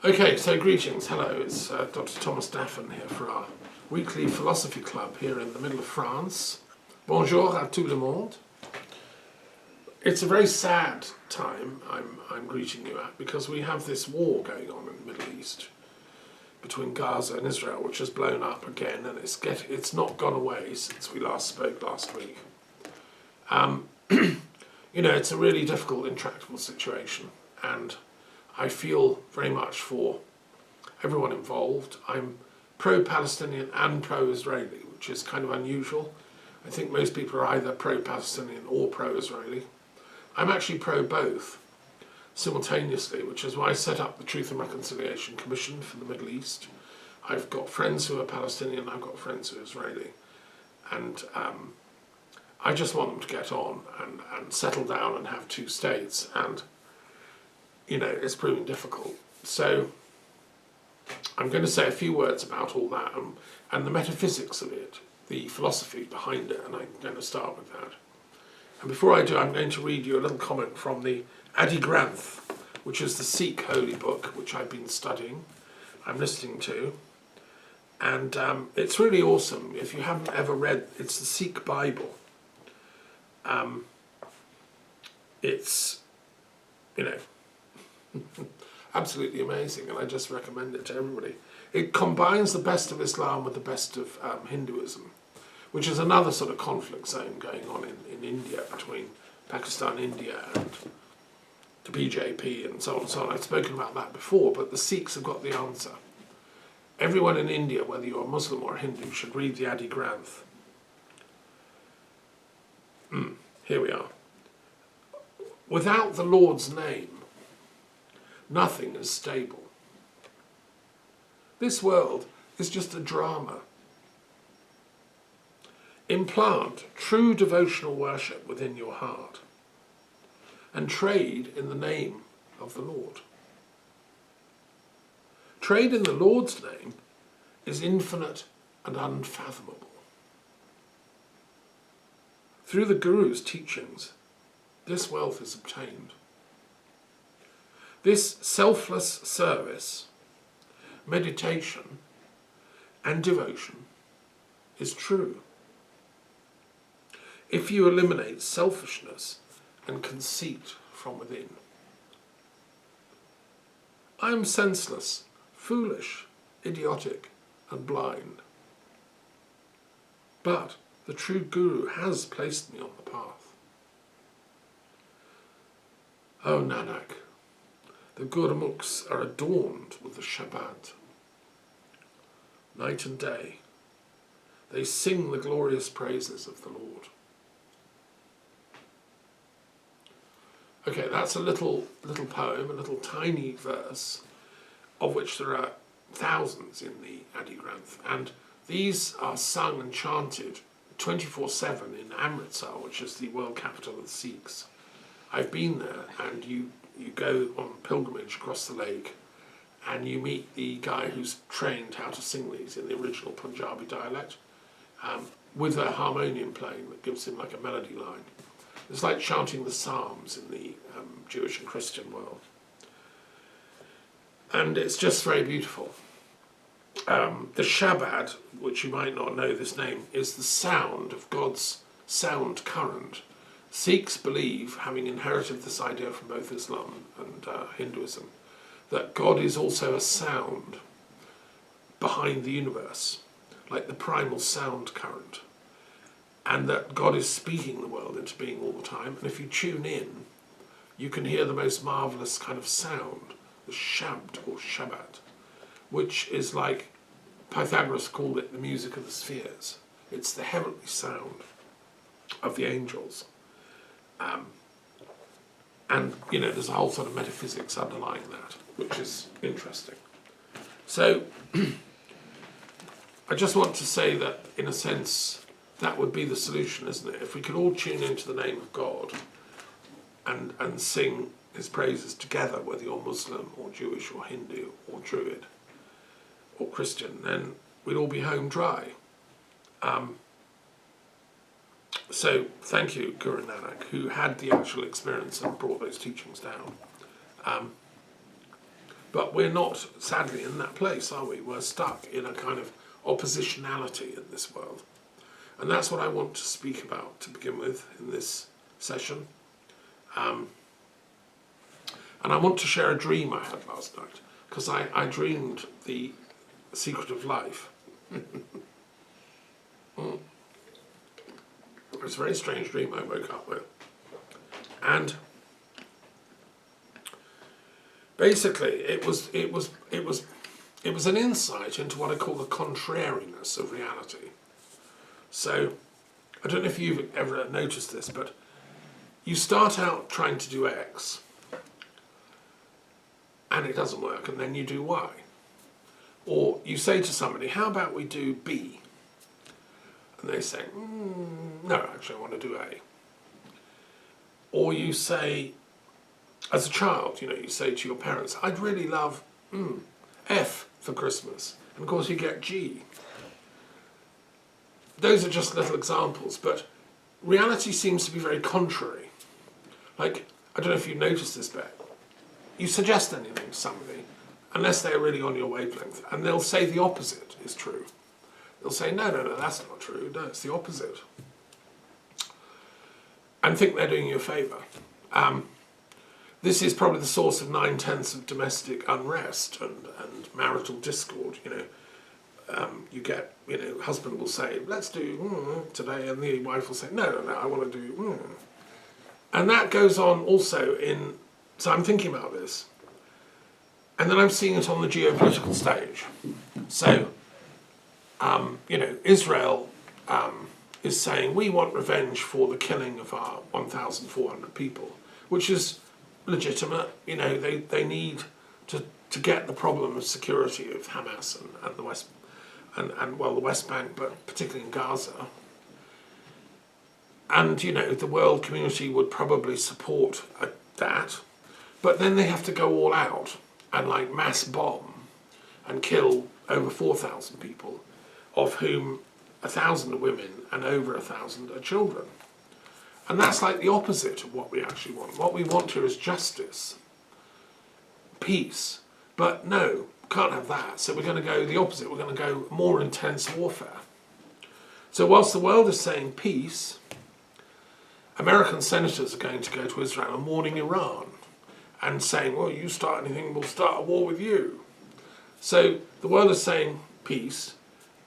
Okay, so greetings, hello, it's Dr. Thomas Daffern here for our weekly philosophy club here in the middle of France. Bonjour à tout le monde. It's a very sad time I'm greeting you at because we have this war going on in the Middle East between Gaza and Israel, which has blown up again, and it's not gone away since we last spoke last week. You know, it's a really difficult, intractable situation, and I feel very much for everyone involved. I'm pro-Palestinian and pro-Israeli, which is kind of unusual. I think most people are either pro-Palestinian or pro-Israeli. I'm actually pro-both simultaneously, which is why I set up the Truth and Reconciliation Commission for the Middle East. I've got friends who are Palestinian, I've got friends who are Israeli, and I just want them to get on and settle down and have two states, and you know, it's proving difficult. So I'm going to say a few words about all that and the metaphysics of it, the philosophy behind it, and I'm going to start with that. And before I do, I'm going to read you a little comment from the Adi Granth, which is the Sikh holy book, which I've been studying, I'm listening to. And it's really awesome. If you haven't ever read, it's the Sikh Bible. It's, you know, absolutely amazing, and I just recommend it to everybody. It combines the best of Islam with the best of Hinduism, which is another sort of conflict zone going on in India between Pakistan, India, and the BJP, and so on and so on. I've spoken about that before, but the Sikhs have got the answer. Everyone in India, whether you're a Muslim or a Hindu, should read the Adi Granth. Here we are. Without the Lord's name, nothing is stable. This world is just a drama. Implant true devotional worship within your heart and trade in the name of the Lord. Trade in the Lord's name is infinite and unfathomable. Through the Guru's teachings, this wealth is obtained. This selfless service, meditation, and devotion is true. If you eliminate selfishness and conceit from within. I am senseless, foolish, idiotic, and blind. But the true Guru has placed me on the path. O Nanak, the Gurmukhs are adorned with the Shabad. Night and day, they sing the glorious praises of the Lord. Okay, that's a little poem, a little tiny verse, of which there are thousands in the Adi Granth, and these are sung and chanted 24/7 in Amritsar, which is the world capital of the Sikhs. I've been there, and you go on pilgrimage across the lake, and you meet the guy who's trained how to sing these in the original Punjabi dialect, with a harmonium playing that gives him like a melody line. It's like chanting the Psalms in the Jewish and Christian world. And it's just very beautiful. The Shabad, which you might not know this name, is the sound of God's sound current. Sikhs believe, having inherited this idea from both Islam and Hinduism, that God is also a sound behind the universe, like the primal sound current, and that God is speaking the world into being all the time. And if you tune in, you can hear the most marvellous kind of sound, the Shabd or Shabbat, which is like Pythagoras called it the music of the spheres. It's the heavenly sound of the angels. And, you know, there's a whole sort of metaphysics underlying that, which is interesting. So, I just want to say that, in a sense, that would be the solution, isn't it? If we could all tune into the name of God and sing his praises together, whether you're Muslim or Jewish or Hindu or Druid or Christian, then we'd all be home dry. So thank you, Guru Nanak, who had the actual experience and brought those teachings down. But we're not, sadly, in that place, are we? We're stuck in a kind of oppositionality in this world. And that's what I want to speak about to begin with in this session. And I want to share a dream I had last night, because I dreamed the secret of life. It was a very strange dream I woke up with. And basically it was an insight into what I call the contrariness of reality. So I don't know if you've ever noticed this, but you start out trying to do X and it doesn't work, and then you do Y. Or you say to somebody, how about we do B? And they say, no, actually I want to do A. Or you say, as a child, you say to your parents, I'd really love F for Christmas. And of course you get G. Those are just little examples, but reality seems to be very contrary. Like, I don't know if you noticed this, but you suggest anything to somebody, unless they're really on your wavelength, and they'll say the opposite is true. They'll say, no, that's not true. No, it's the opposite. And think they're doing you a favour. This is probably the source of 9/10 of domestic unrest and marital discord. You get, husband will say, let's do today, and the wife will say, no, I want to do And that goes on also in, so I'm thinking about this, and then I'm seeing it on the geopolitical stage. So, Israel is saying, we want revenge for the killing of our 1,400 people, which is legitimate. They need to get the problem of security of Hamas and the West, and the West Bank, but particularly in Gaza. And, the world community would probably support that, but then they have to go all out and mass bomb and kill over 4,000 people, of whom 1,000 are women and over 1,000 are children. And that's the opposite of what we actually want. What we want here is justice, peace, but no, can't have that. So we're going to go the opposite. We're going to go more intense warfare. So whilst the world is saying peace, American senators are going to go to Israel and warning Iran and saying, well, you start anything, we'll start a war with you. So the world is saying peace,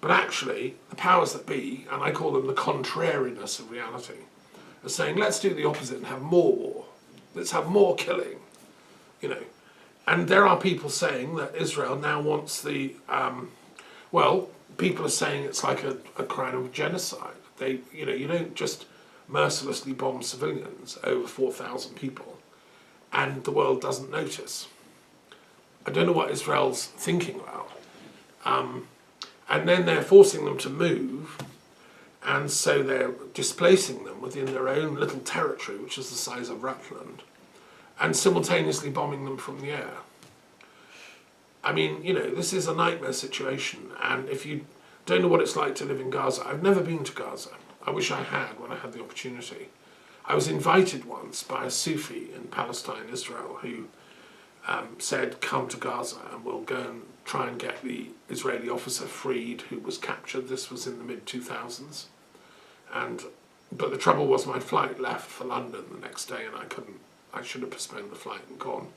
but actually the powers that be, and I call them the contrariness of reality, are saying, let's do the opposite and have more war. Let's have more killing, And there are people saying that Israel now wants the, people are saying it's like a crime of genocide. You don't just mercilessly bomb civilians, over 4,000 people, and the world doesn't notice. I don't know what Israel's thinking about. And then they're forcing them to move, and so they're displacing them within their own little territory, which is the size of Rutland, and simultaneously bombing them from the air. I mean, this is a nightmare situation, and if you don't know what it's like to live in Gaza, I've never been to Gaza. I wish I had when I had the opportunity. I was invited once by a Sufi in Palestine, Israel, who said, come to Gaza and we'll go and try and get the Israeli officer freed who was captured. This was in the mid-2000s. But the trouble was my flight left for London the next day and I should have postponed the flight and gone.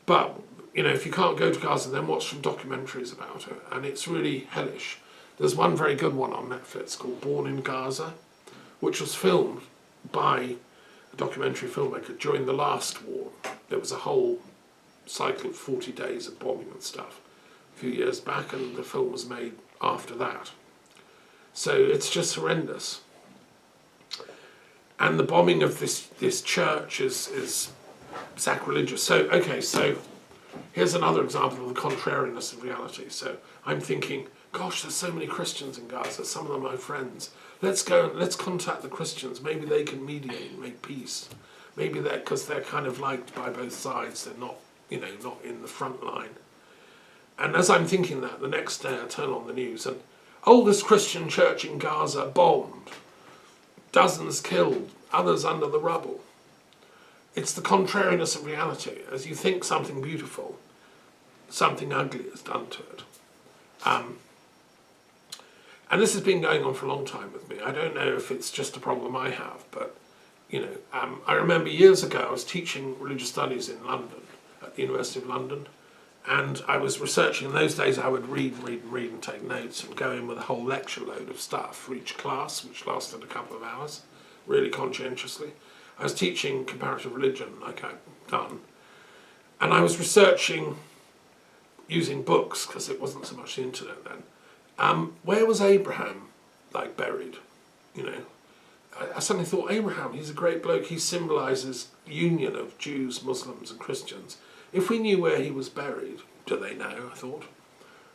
But, if you can't go to Gaza, then watch some documentaries about it. And it's really hellish. There's one very good one on Netflix called Born in Gaza, which was filmed by a documentary filmmaker during the last war. There was a whole cycle of 40 days of bombing and stuff a few years back, and the film was made after that. So it's just horrendous. And the bombing of this church is sacrilegious. So here's another example of the contrariness of reality. So I'm thinking, gosh, there's so many Christians in Gaza, some of them are my friends. Let's go and let's contact the Christians. Maybe they can mediate and make peace. Maybe because they're kind of liked by both sides. They're not, not in the front line. And as I'm thinking that, the next day I turn on the news and oldest Christian church in Gaza bombed. Dozens killed, others under the rubble. it's the contrariness of reality. As you think something beautiful, something ugly is done to it. And this has been going on for a long time with me. I don't know if it's just a problem I have, but, I remember years ago I was teaching religious studies in London, at the University of London, and I was researching. In those days I would read and take notes and go in with a whole lecture load of stuff for each class, which lasted a couple of hours, really conscientiously. I was teaching comparative religion, like I've done, and I was researching using books, because it wasn't so much the internet then. Where was Abraham, buried? I suddenly thought, Abraham, he's a great bloke. He symbolises union of Jews, Muslims and Christians. If we knew where he was buried, do they know, I thought?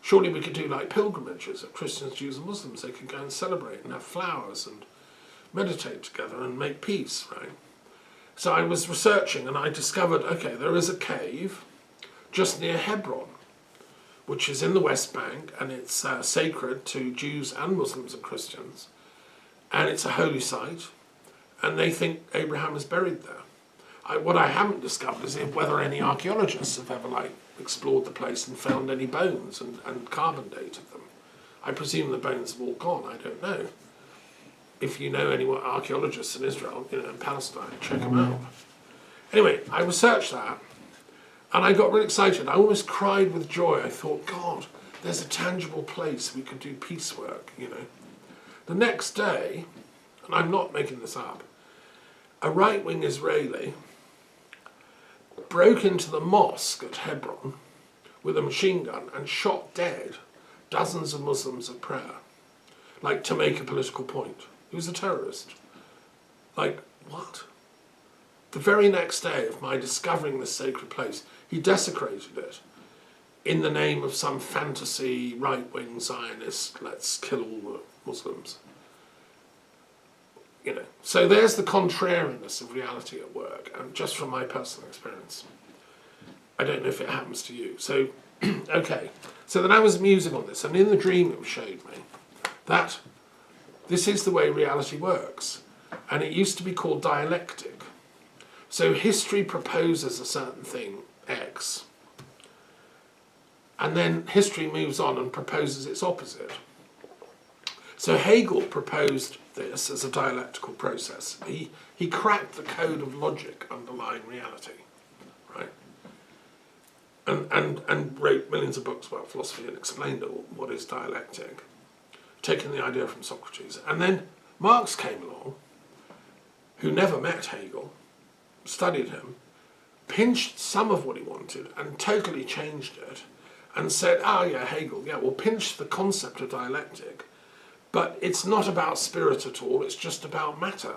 Surely we could do pilgrimages of Christians, Jews and Muslims. They could go and celebrate and have flowers and meditate together and make peace, right? So I was researching and I discovered, okay, there is a cave just near Hebron, which is in the West Bank, and it's sacred to Jews and Muslims and Christians, and it's a holy site, and they think Abraham is buried there. What I haven't discovered is whether any archaeologists have ever explored the place and found any bones and carbon dated them. I presume the bones have all gone, I don't know. If you know any archaeologists in Israel, in Palestine, check them out. Anyway, I researched that, and I got really excited. I almost cried with joy. I thought, God, there's a tangible place we could do peace work, The next day, and I'm not making this up, a right-wing Israeli broke into the mosque at Hebron with a machine gun and shot dead dozens of Muslims at prayer, to make a political point. He was a terrorist. What? The very next day of my discovering this sacred place, he desecrated it in the name of some fantasy right-wing Zionist, let's kill all the Muslims. So there's the contrariness of reality at work, and just from my personal experience. I don't know if it happens to you. So, okay. So then I was musing on this, and in the dream it showed me that this is the way reality works, and it used to be called dialectic. So history proposes a certain thing, X, and then history moves on and proposes its opposite. So Hegel proposed this as a dialectical process. He cracked the code of logic underlying reality, right? And wrote millions of books about philosophy and explained what is dialectic, taking the idea from Socrates. And then Marx came along, who never met Hegel, studied him, pinched some of what he wanted and totally changed it, and said, Hegel, we'll pinch the concept of dialectic, but it's not about spirit at all, it's just about matter.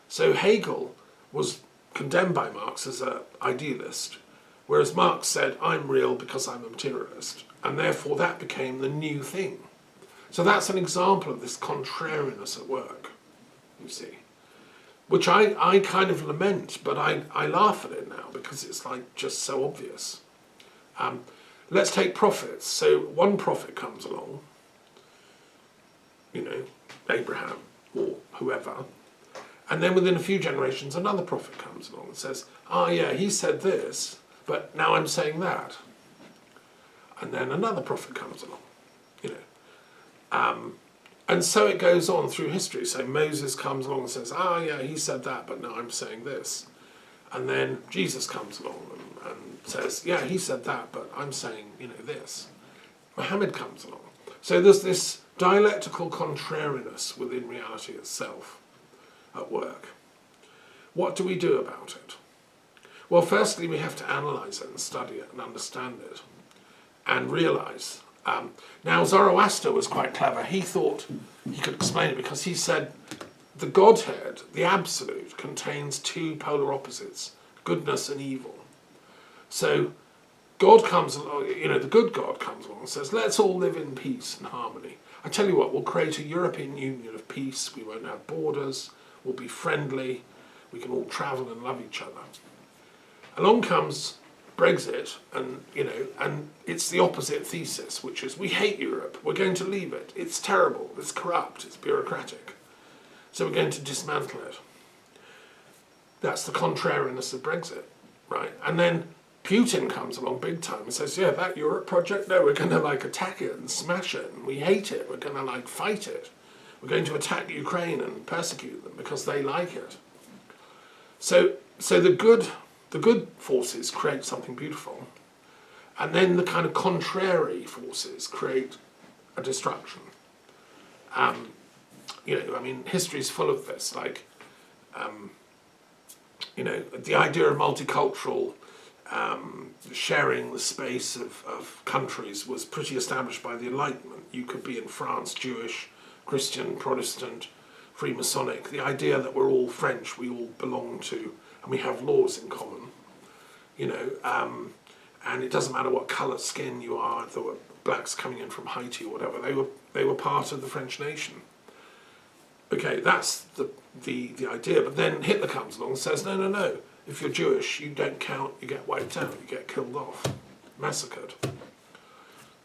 So Hegel was condemned by Marx as an idealist, whereas Marx said, I'm real because I'm a materialist, and therefore that became the new thing. So that's an example of this contrariness at work, you see, which I kind of lament, but I laugh at it now because it's just so obvious. Let's take prophets. So one prophet comes along, Abraham or whoever, and then within a few generations another prophet comes along and says, he said this, but now I'm saying that. And then another prophet comes along, and so it goes on through history. So Moses comes along and says, he said that, but now I'm saying this. And then Jesus comes along and says, he said that, but I'm saying, this. Muhammad comes along. So there's this dialectical contrariness within reality itself at work. What do we do about it? Well, firstly, we have to analyse it and study it and understand it and realise. Now, Zoroaster was quite clever. He thought he could explain it because he said the Godhead, the Absolute, contains two polar opposites, goodness and evil. So God comes along, the good God comes along and says, let's all live in peace and harmony. I tell you what, we'll create a European Union of peace. We won't have borders. We'll be friendly. We can all travel and love each other. Along comes Brexit, and it's the opposite thesis, which is we hate Europe. We're going to leave it. It's terrible. It's corrupt. It's bureaucratic. So we're going to dismantle it. That's the contrariness of Brexit, right? And then Putin comes along big time and says, yeah, that Europe project, no, we're going to like attack it and smash it, and we hate it, we're going to like fight it. We're going to attack Ukraine and persecute them because they like it. So the good forces create something beautiful, and then the kind of contrary forces create a destruction. History is full of this. Like, the idea of multicultural sharing the space of countries was pretty established by the Enlightenment. You could be in France, Jewish, Christian, Protestant, Freemasonic. The idea that we're all French, we all belong to, and we have laws in common. And it doesn't matter what colour skin you are. If there were blacks coming in from Haiti or whatever, they were part of the French nation. Okay, that's the idea. But then Hitler comes along and says, no. If you're Jewish, you don't count. You get wiped out. You get killed off, massacred.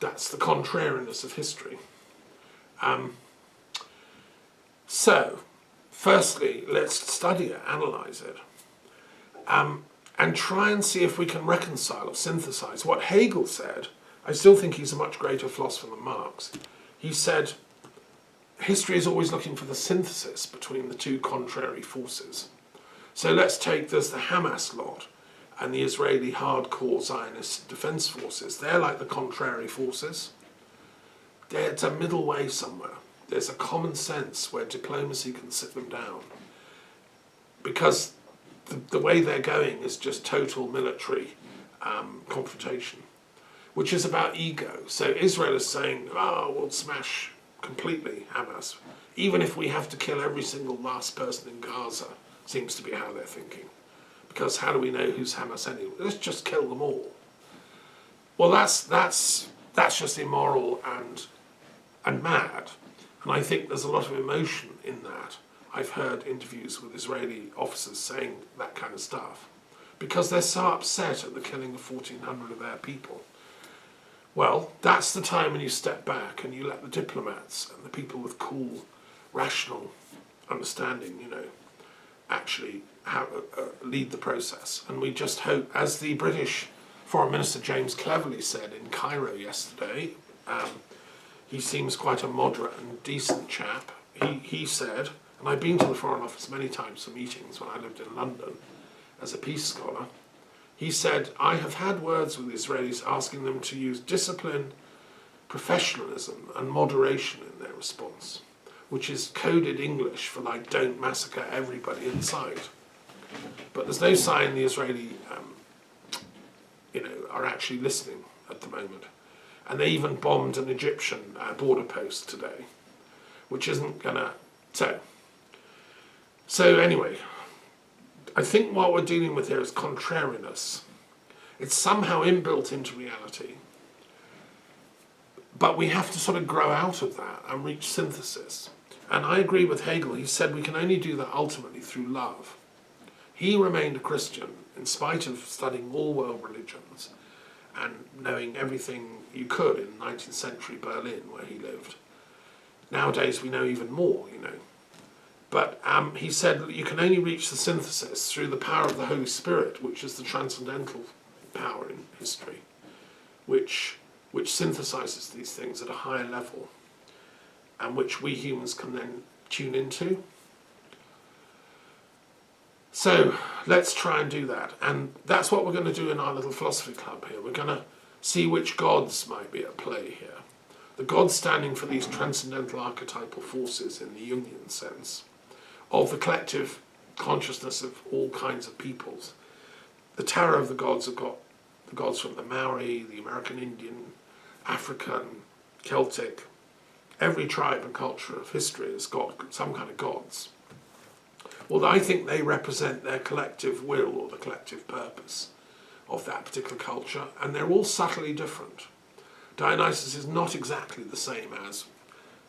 That's the contrariness of history. So, firstly, let's study it, analyse it, and try and see if we can reconcile or synthesise. What Hegel said, I still think he's a much greater philosopher than Marx. He said, history is always looking for the synthesis between the two contrary forces. So let's take, there's the Hamas lot and the Israeli hardcore Zionist defence forces. They're like the contrary forces. It's a middle way somewhere. There's a common sense where diplomacy can sit them down. Because the way they're going is just total military confrontation, which is about ego. So Israel is saying, we'll smash completely Hamas, even if we have to kill every single last person in Gaza, seems to be how they're thinking. Because how do we know who's Hamas anyway? Let's just kill them all. Well, that's just immoral and mad. And I think there's a lot of emotion in that. I've heard interviews with Israeli officers saying that kind of stuff because they're so upset at the killing of 1,400 of their people. Well, that's the time when you step back and you let the diplomats and the people with cool, rational understanding, actually lead the process. And we just hope, as the British Foreign Minister James Cleverly said in Cairo yesterday, he seems quite a moderate and decent chap. He said, and I've been to the Foreign Office many times for meetings when I lived in London as a peace scholar. He said, I have had words with the Israelis asking them to use discipline, professionalism and moderation in their response, which is coded English for like, don't massacre everybody in sight. But there's no sign the Israeli, are actually listening at the moment. And they even bombed an Egyptian border post today, which isn't gonna, So anyway, I think what we're dealing with here is contrariness. It's somehow inbuilt into reality. But we have to sort of grow out of that and reach synthesis. And I agree with Hegel. He said we can only do that ultimately through love. He remained a Christian in spite of studying all world religions and knowing everything you could in 19th century Berlin where he lived. Nowadays we know even more, But he said that you can only reach the synthesis through the power of the Holy Spirit, which is the transcendental power in history, which synthesizes these things at a higher level and which we humans can then tune into. So let's try and do that. And that's what we're going to do in our little philosophy club here. We're going to see which gods might be at play here. The gods standing for these transcendental archetypal forces in the Jungian sense, of the collective consciousness of all kinds of peoples. The tarot of the gods have got the gods from the Maori, the American Indian, African, Celtic. Every tribe and culture of history has got some kind of gods. Well, I think they represent their collective will or the collective purpose of that particular culture, and they're all subtly different. Dionysus is not exactly the same as,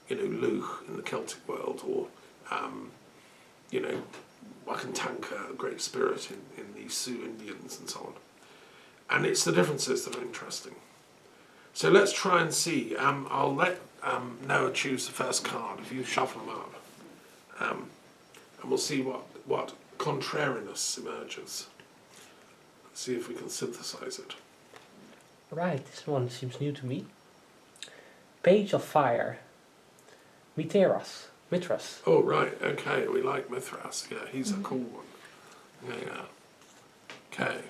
Luch in the Celtic world, or Wakantanka, a great spirit in the Sioux Indians and so on. And it's the differences that are interesting. So let's try and see. I'll let Noah choose the first card if you shuffle them up. And we'll see what contrariness emerges. Let's see if we can synthesize it. Right, this one seems new to me. Page of Fire. Mithras. Oh, right, okay, we like Mithras. Yeah, he's a cool one. Yeah. Okay.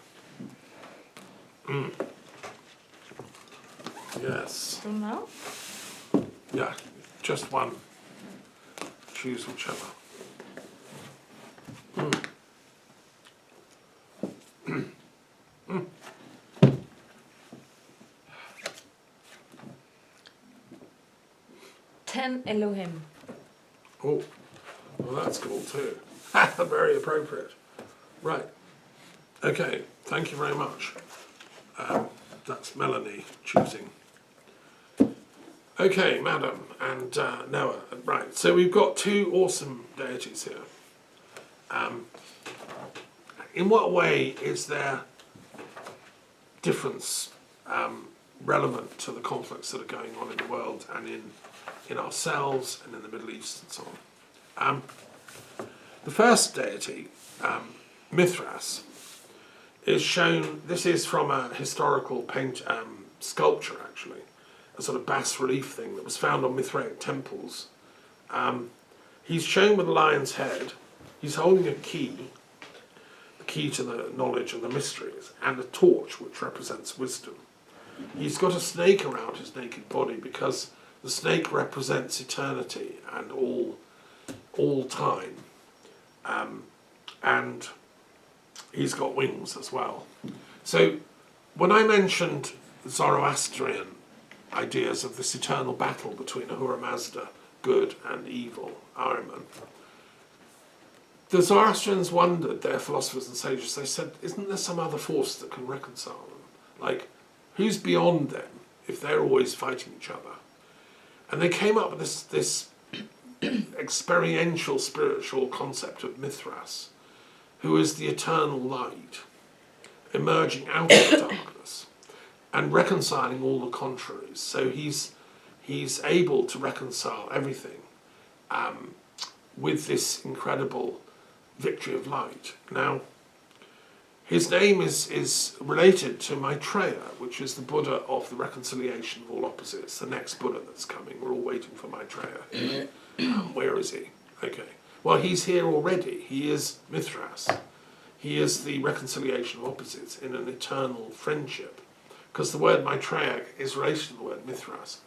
Yes. From now? Yeah, just one. Choose whichever. Ten Elohim. Oh, well, that's cool too. Very appropriate. Right. Okay, thank you very much. That's Melanie choosing. Okay, Madam and Noah. Right, so we've got two awesome deities here. In what way is their difference relevant to the conflicts that are going on in the world and in ourselves and in the Middle East and so on? The first deity, Mithras, is shown. This is from a historical sculpture, actually, a sort of bas-relief thing that was found on Mithraic temples. He's shown with a lion's head. He's holding a key, the key to the knowledge of the mysteries, and a torch which represents wisdom. He's got a snake around his naked body because the snake represents eternity and all time. And he's got wings as well. So when I mentioned Zoroastrian ideas of this eternal battle between Ahura Mazda, good, and evil, Ahriman, the Zoroastrians wondered, their philosophers and sages, they said, isn't there some other force that can reconcile them? Like, who's beyond them if they're always fighting each other? And they came up with this experiential spiritual concept of Mithras, who is the eternal light, emerging out of darkness and reconciling all the contraries. So he's able to reconcile everything with this incredible victory of light. Now, his name is related to Maitreya, which is the Buddha of the reconciliation of all opposites, the next Buddha that's coming. We're all waiting for Maitreya. Where is he? Okay. Well, he's here already. He is Mithras. He is the reconciliation of opposites in an eternal friendship. Because the word Maitreya is related to the word Mithras.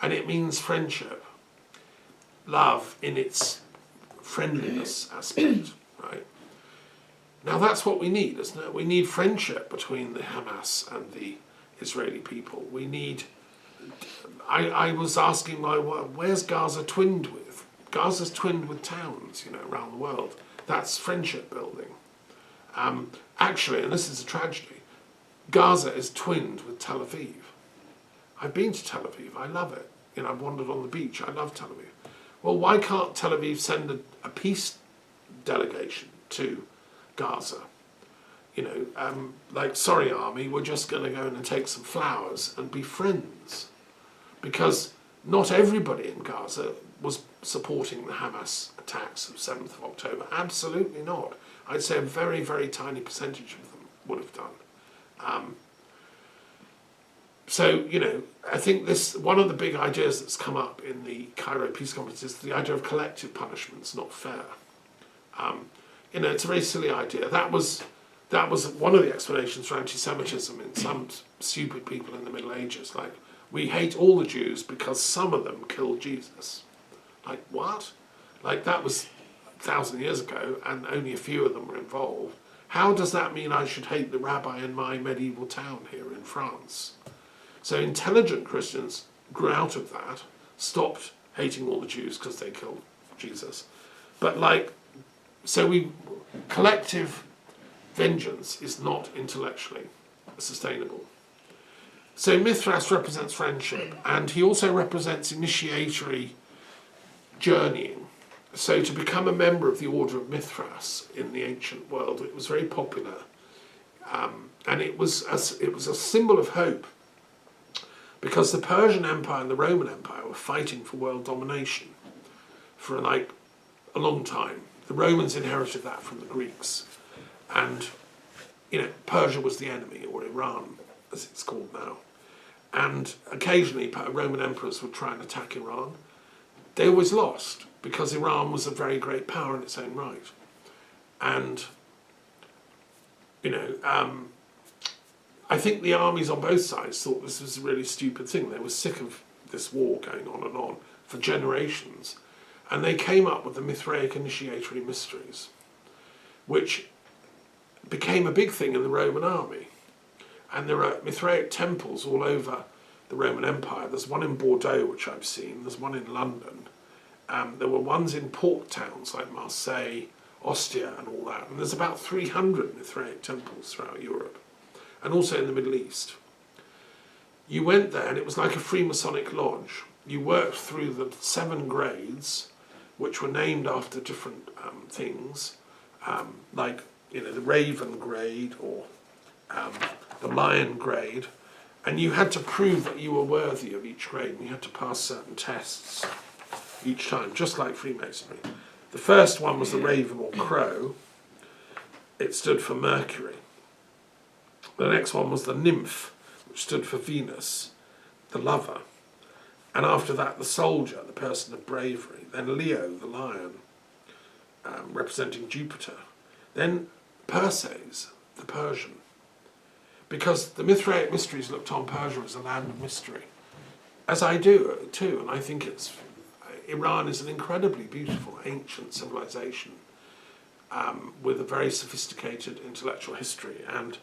And it means friendship. Love in its friendliness aspect, right? Now that's what we need, isn't it? We need friendship between the Hamas and the Israeli people. We need... I was asking, where's Gaza twinned with? Gaza's twinned with towns, around the world. That's friendship building. Actually, and this is a tragedy, Gaza is twinned with Tel Aviv. I've been to Tel Aviv. I love it. I've wandered on the beach. I love Tel Aviv. Well, why can't Tel Aviv send a peace delegation to Gaza? Sorry, army, we're just going to go in and take some flowers and be friends. Because not everybody in Gaza was supporting the Hamas attacks of 7th of October. Absolutely not. I'd say a very, very tiny percentage of them would have done. I think one of the big ideas that's come up in the Cairo Peace Conference is the idea of collective punishment's not fair. It's a very silly idea. That was one of the explanations for anti-Semitism in some stupid people in the Middle Ages. Like, we hate all the Jews because some of them killed Jesus. Like, what? Like, that was 1,000 years ago and only a few of them were involved. How does that mean I should hate the rabbi in my medieval town here in France? So intelligent Christians grew out of that, stopped hating all the Jews because they killed Jesus. But collective vengeance is not intellectually sustainable. So Mithras represents friendship, and he also represents initiatory journeying. So to become a member of the Order of Mithras in the ancient world, it was very popular, and it was a symbol of hope, because the Persian Empire and the Roman Empire were fighting for world domination for a long time. the Romans inherited that from the Greeks, and Persia was the enemy, or Iran as it's called now, and occasionally Roman emperors would try and attack Iran. They always lost because Iran was a very great power in its own right, and I think the armies on both sides thought this was a really stupid thing. They were sick of this war going on for generations. And they came up with the Mithraic initiatory mysteries, which became a big thing in the Roman army. And there are Mithraic temples all over the Roman Empire. There's one in Bordeaux, which I've seen. There's one in London. There were ones in port towns like Marseille, Ostia and all that. And there's about 300 Mithraic temples throughout Europe, and also in the Middle East. You went there and it was like a Freemasonic lodge. You worked through the 7 grades, which were named after different things, like the Raven grade or the Lion grade, and you had to prove that you were worthy of each grade, and you had to pass certain tests each time, just like Freemasonry. The first one was the Raven or Crow. It stood for Mercury. The next one was the Nymph, which stood for Venus, the lover. And after that, the soldier, the person of bravery. Then Leo, the lion, representing Jupiter. Then Perses, the Persian. Because the Mithraic mysteries looked on Persia as a land of mystery. As I do too, and I think Iran is an incredibly beautiful ancient civilization with a very sophisticated intellectual history. And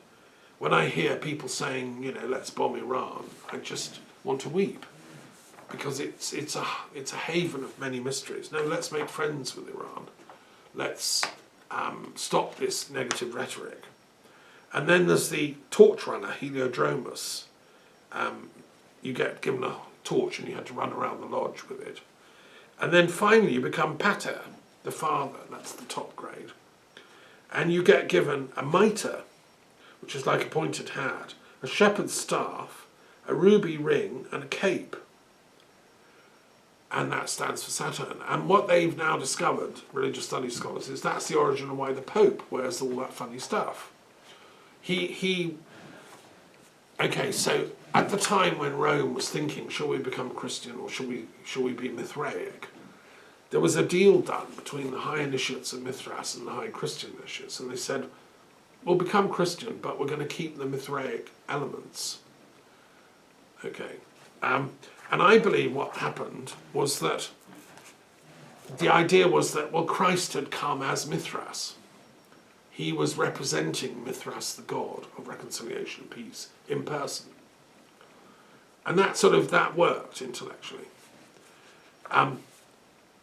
when I hear people saying, let's bomb Iran, I just want to weep, because it's a haven of many mysteries. No, let's make friends with Iran. Let's stop this negative rhetoric. And then there's the torch runner, Heliodromus. You get given a torch and you had to run around the lodge with it. And then finally you become Pater, the father, that's the top grade. And you get given a mitre, which is like a pointed hat, a shepherd's staff, a ruby ring, and a cape. And that stands for Saturn. And what they've now discovered, religious studies scholars, is that's the origin of why the Pope wears all that funny stuff. Okay, so at the time when Rome was thinking, shall we become Christian or shall we be Mithraic, there was a deal done between the high initiates of Mithras and the high Christian initiates, and they said, we'll become Christian, but we're going to keep the Mithraic elements. Okay. And I believe what happened was that the idea was that, Christ had come as Mithras. He was representing Mithras, the god of reconciliation and peace, in person. And that worked intellectually.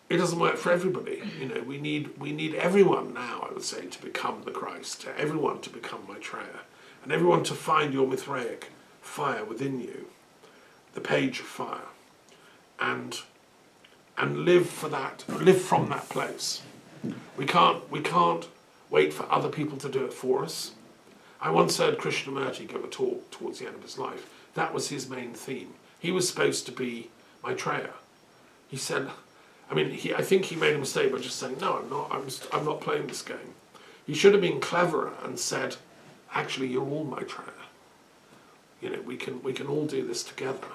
It doesn't work for everybody. We need everyone now, I would say, to become the Christ, everyone to become Maitreya, and everyone to find your Mithraic fire within you, the page of fire, and live for that, live from that place. We can't wait for other people to do it for us. I once heard Krishnamurti give a talk towards the end of his life. That was his main theme. He was supposed to be Maitreya. He said, I think he made a mistake by just saying, no, I'm not. I'm not playing this game. He should have been cleverer and said, actually, you're all Maitreya. We can all do this together.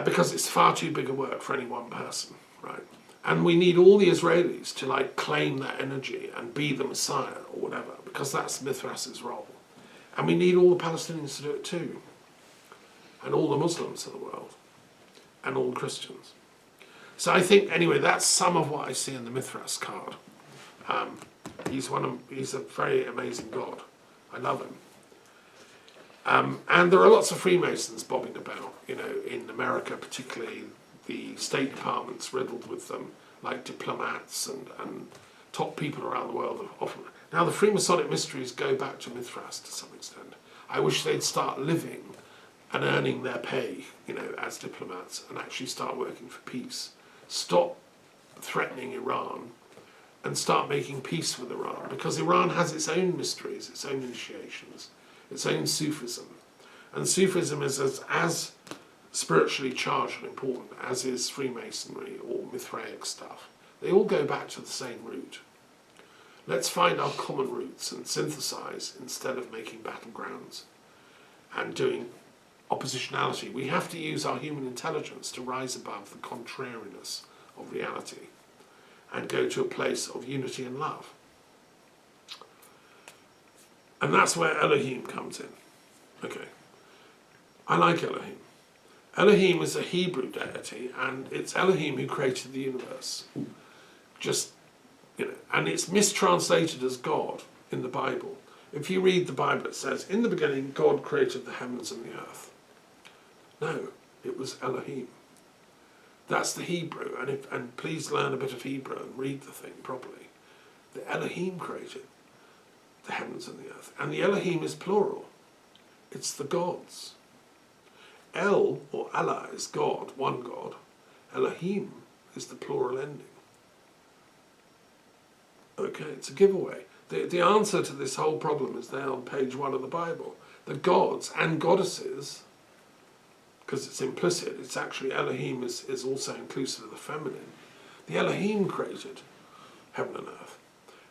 Because it's far too big a work for any one person, right? And we need all the Israelis to claim that energy and be the Messiah or whatever, because that's Mithras's role. And we need all the Palestinians to do it too, and all the Muslims of the world, and all the Christians. So I think, anyway, that's some of what I see in the Mithras card. He's a very amazing god. I love him. And there are lots of Freemasons bobbing about, in America particularly. The State Department's riddled with them, like diplomats and top people around the world. Often. Now, the Freemasonic mysteries go back to Mithras to some extent. I wish they'd start living and earning their pay, as diplomats, and actually start working for peace. Stop threatening Iran and start making peace with Iran, because Iran has its own mysteries, its own initiations, its own Sufism. And Sufism is as spiritually charged and important as is Freemasonry or Mithraic stuff. They all go back to the same root. Let's find our common roots and synthesize instead of making battlegrounds and doing oppositionality. We have to use our human intelligence to rise above the contrariness of reality and go to a place of unity and love. And that's where Elohim comes in. Okay. I like Elohim. Elohim is a Hebrew deity, and it's Elohim who created the universe. Just, and it's mistranslated as God in the Bible. If you read the Bible, it says, in the beginning, God created the heavens and the earth. No, it was Elohim. That's the Hebrew, and please learn a bit of Hebrew and read the thing properly. The Elohim created the heavens and the earth. And the Elohim is plural. It's the gods. El, or Allah, is God, one God. Elohim is the plural ending. Okay, it's a giveaway. The answer to this whole problem is there on page 1 of the Bible. The gods and goddesses, because it's implicit, it's actually Elohim is also inclusive of the feminine. The Elohim created heaven and earth.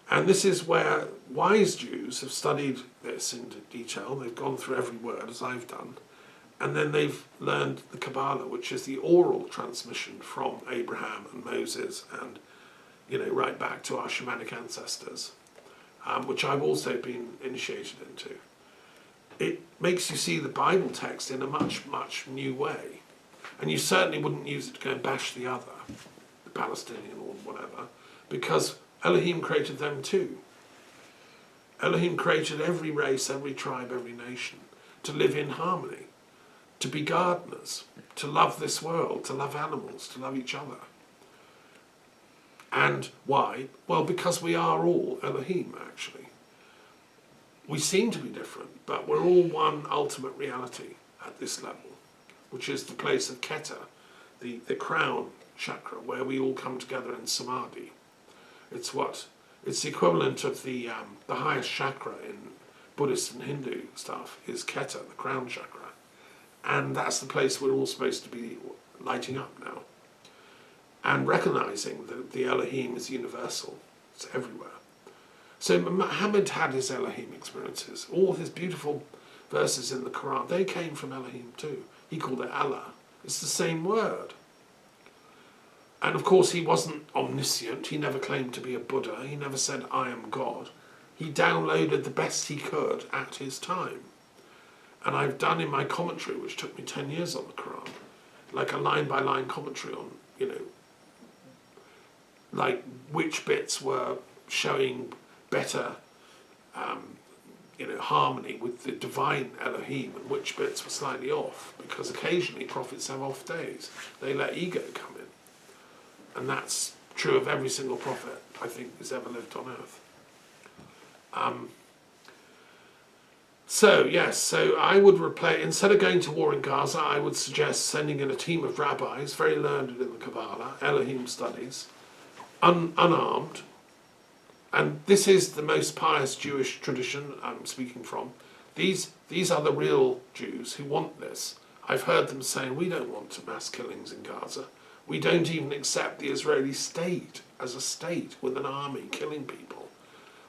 And this is where wise Jews have studied this in detail. They've gone through every word, as I've done. And then they've learned the Kabbalah, which is the oral transmission from Abraham and Moses and, right back to our shamanic ancestors, which I've also been initiated into. It makes you see the Bible text in a much, much new way. And you certainly wouldn't use it to go and bash the other, the Palestinian or whatever, because Elohim created them too. Elohim created every race, every tribe, every nation to live in harmony, to be gardeners, to love this world, to love animals, to love each other. And why? Well, because we are all Elohim, actually. We seem to be different, but we're all one ultimate reality at this level, which is the place of Keter, the crown chakra, where we all come together in samadhi. It's the equivalent of the highest chakra in Buddhist and Hindu stuff is Keter, the crown chakra. And that's the place we're all supposed to be lighting up now. And recognizing that the Elohim is universal. It's everywhere. So Muhammad had his Elohim experiences. All his beautiful verses in the Quran, they came from Elohim too. He called it Allah. It's the same word. And of course he wasn't omniscient. He never claimed to be a Buddha. He never said, I am God. He downloaded the best he could at his time. And I've done in my commentary, which took me 10 years on the Quran, like a line-by-line commentary on, like which bits were showing better, harmony with the divine Elohim and which bits were slightly off, because occasionally prophets have off days. They let ego come in. And that's true of every single prophet, I think, who's ever lived on earth. So I would replace, instead of going to war in Gaza, I would suggest sending in a team of rabbis, very learned in the Kabbalah, Elohim studies, unarmed. And this is the most pious Jewish tradition I'm speaking from. These are the real Jews who want this. I've heard them saying, we don't want mass killings in Gaza. We don't even accept the Israeli state as a state with an army killing people.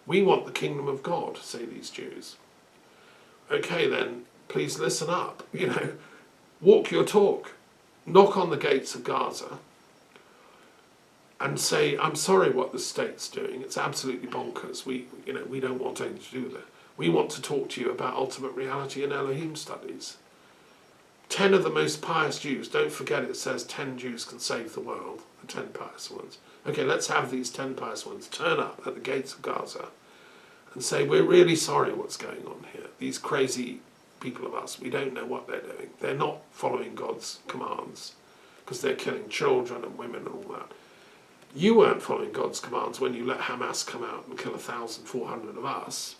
We want the kingdom of God, say these Jews. Okay then, please listen up, walk your talk. Knock on the gates of Gaza and say, I'm sorry what the state's doing. It's absolutely bonkers. We don't want anything to do with it. We want to talk to you about ultimate reality and Elohim studies. 10 of the most pious Jews, don't forget it says 10 Jews can save the world, the 10 pious ones. Okay, let's have these 10 pious ones turn up at the gates of Gaza and say, we're really sorry what's going on here. These crazy people of us, we don't know what they're doing. They're not following God's commands because they're killing children and women and all that. You weren't following God's commands when you let Hamas come out and kill 1,400 of us.